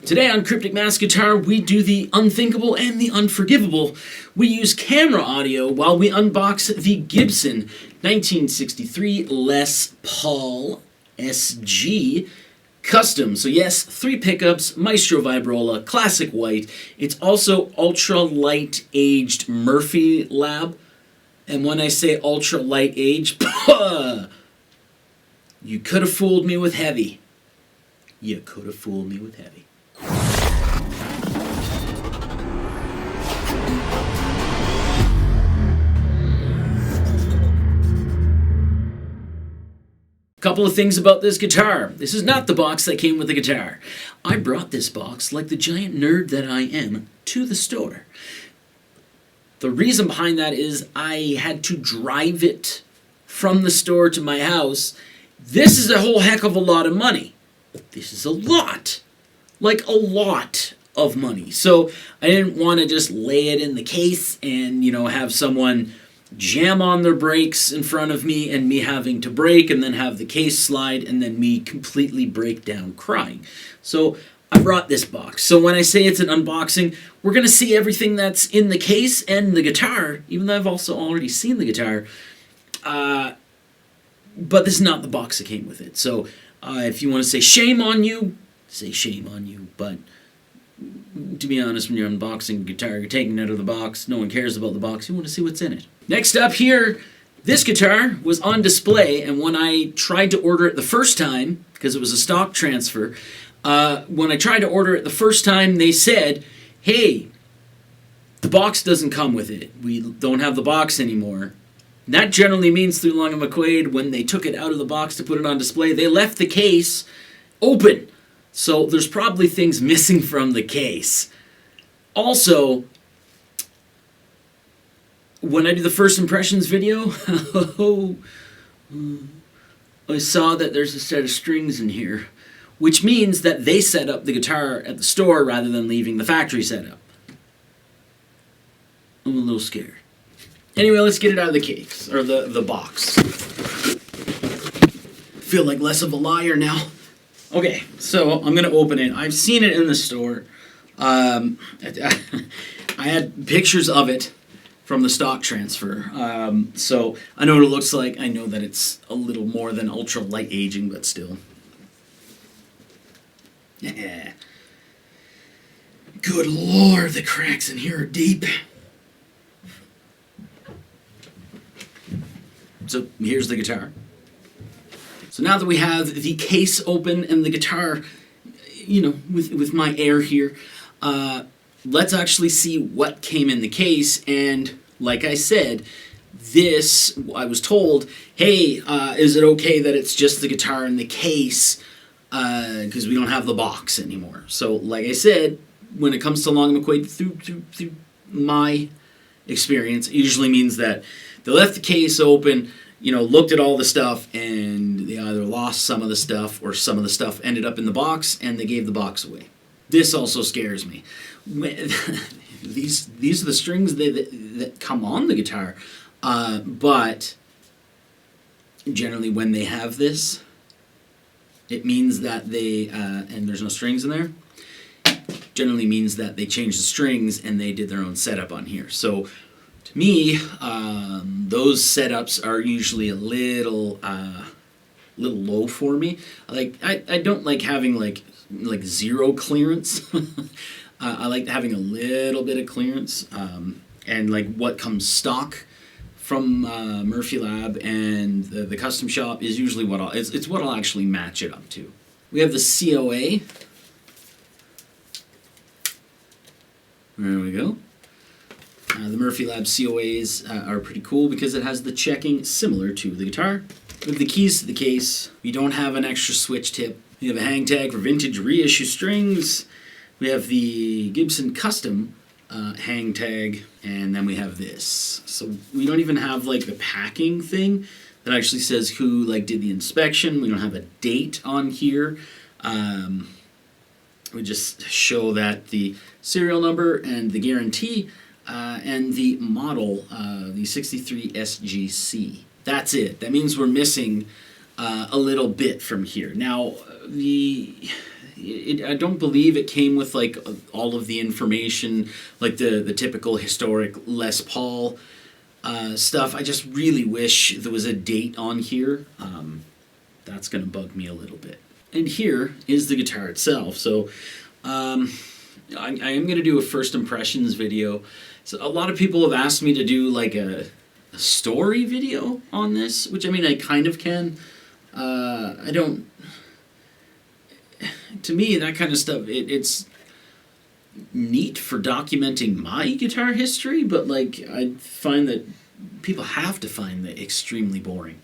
Today on Cryptic Mass Guitar, we do the unthinkable and the unforgivable. We use camera audio while we unbox the Gibson 1963 Les Paul SG Custom. So yes, 3 pickups, Maestro Vibrola, classic white. It's also ultra light aged Murphy Lab. And when I say ultra light age, you could have fooled me with heavy. You could have fooled me with heavy. Couple of things about this guitar. This is not the box that came with the guitar. I brought this box, like the giant nerd that I am, to the store. The reason behind that is I had to drive it from the store to my house. This is a whole heck of a lot of money. This is a lot. Like a lot of money. So I didn't want to just lay it in the case and, have someone jam on their brakes in front of me and me having to brake and then have the case slide and then me completely break down crying. So I brought this box. So when I say it's an unboxing, we're going to see everything that's in the case and the guitar, even though I've also already seen the guitar. But this is not the box that came with it. So if you want to say shame on you, say shame on you. But to be honest, when you're unboxing a guitar, you're taking it out of the box. No one cares about the box. You want to see what's in it. Next up here, this guitar was on display, and when I tried to order it the first time, because it was a stock transfer, when I tried to order it the first time, they said, hey, the box doesn't come with it. We don't have the box anymore. And that generally means through Long & McQuaid, when they took it out of the box to put it on display, they left the case open. So there's probably things missing from the case. Also, when I do the first impressions video, I saw that there's a set of strings in here, which means that they set up the guitar at the store rather than leaving the factory setup. I'm a little scared. Anyway, let's get it out of the case, or the box. Feel like less of a liar now. Okay, so I'm going to open it. I've seen it in the store. I had pictures of it from the stock transfer. So I know what it looks like. I know that it's a little more than ultra light aging, but still. Yeah. Good Lord, the cracks in here are deep. So here's the guitar. So now that we have the case open and the guitar, with my air here, let's actually see what came in the case. And like I said, I was told, hey, is it okay that it's just the guitar and the case because we don't have the box anymore? So like I said, when it comes to Long & McQuaid, through my experience, it usually means that they left the case open, looked at all the stuff, and they either lost some of the stuff or some of the stuff ended up in the box and they gave the box away. This also scares me. These are the strings that come on the guitar, but generally when they have this, it means that they, and there's no strings in there, generally means that they changed the strings and they did their own setup on here. So to me, those setups are usually a little low for me. I don't like having like zero clearance. I like having a little bit of clearance, and like what comes stock from Murphy Lab and the custom shop is usually it's what I'll actually match it up to. We have the COA. There we go. The Murphy Lab COAs are pretty cool because it has the checking similar to the guitar. With the keys to the case, we don't have an extra switch tip. We have a hang tag for vintage reissue strings. We have the Gibson custom hang tag, and then we have this. So we don't even have like the packing thing that actually says who did the inspection. We don't have a date on here. We just show that the serial number and the guarantee and the model, the 63 SGC. That's it. That means we're missing a little bit from here. Now, I don't believe it came with like all of the information, like the typical historic Les Paul stuff. I just really wish there was a date on here. That's gonna bug me a little bit. And here is the guitar itself. So I am gonna do a first impressions video. So a lot of people have asked me to do like a story video on this, which I mean I kind of can. I don't. To me, that kind of stuff, it's neat for documenting my guitar history, but like I find that people have to find that extremely boring.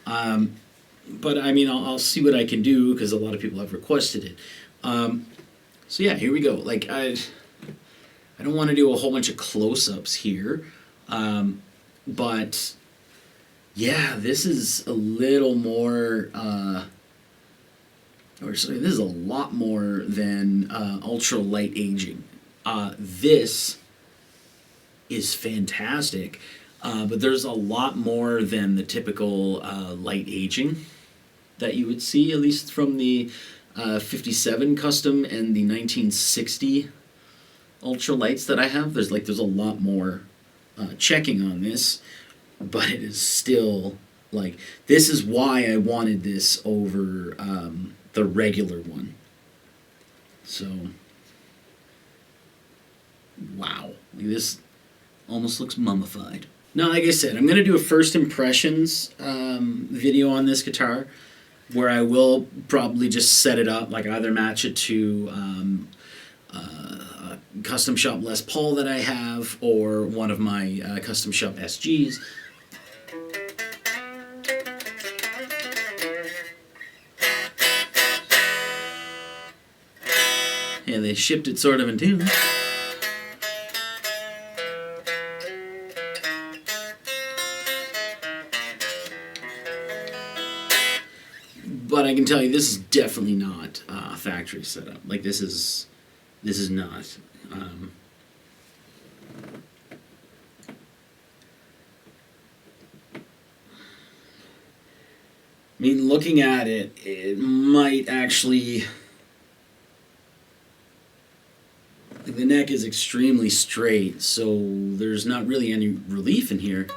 But I mean, I'll see what I can do because a lot of people have requested it. So yeah, here we go. Like I don't want to do a whole bunch of close-ups here, but yeah, this is a little more. This is a lot more than ultra light aging. This is fantastic, but there's a lot more than the typical light aging that you would see, at least from the 57 custom and the 1960 ultra lights that I have. There's a lot more checking on this, but it is still like, this is why I wanted this over the regular one. So, wow, this almost looks mummified. Now, like I said, I'm going to do a first impressions video on this guitar, where I will probably just set it up, like either match it to a custom shop Les Paul that I have, or one of my custom shop SGs. Yeah, they shipped it sort of in tune. But I can tell you, this is definitely not a factory setup. Like this is not. I mean, looking at it, it might actually. The neck is extremely straight, so there's not really any relief in here.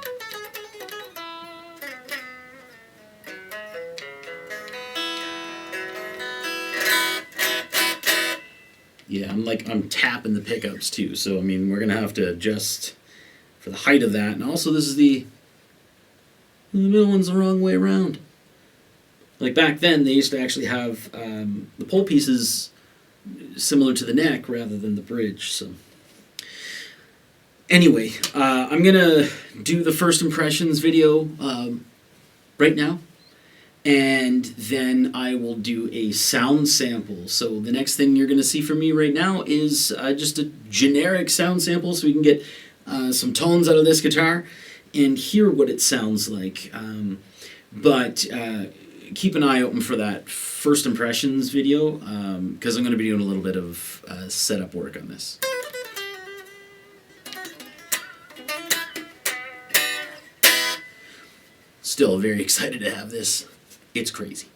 Yeah, I'm tapping the pickups too, so I mean we're gonna have to adjust for the height of that, and also this is the middle one's the wrong way around. Like back then, they used to actually have the pole pieces similar to the neck rather than the bridge. So anyway, I'm gonna do the first impressions video right now, and then I will do a sound sample. So the next thing you're gonna see from me right now is just a generic sound sample, so we can get some tones out of this guitar and hear what it sounds like. But keep an eye open for that first impressions video, because I'm going to be doing a little bit of setup work on this. Still very excited to have this. It's crazy.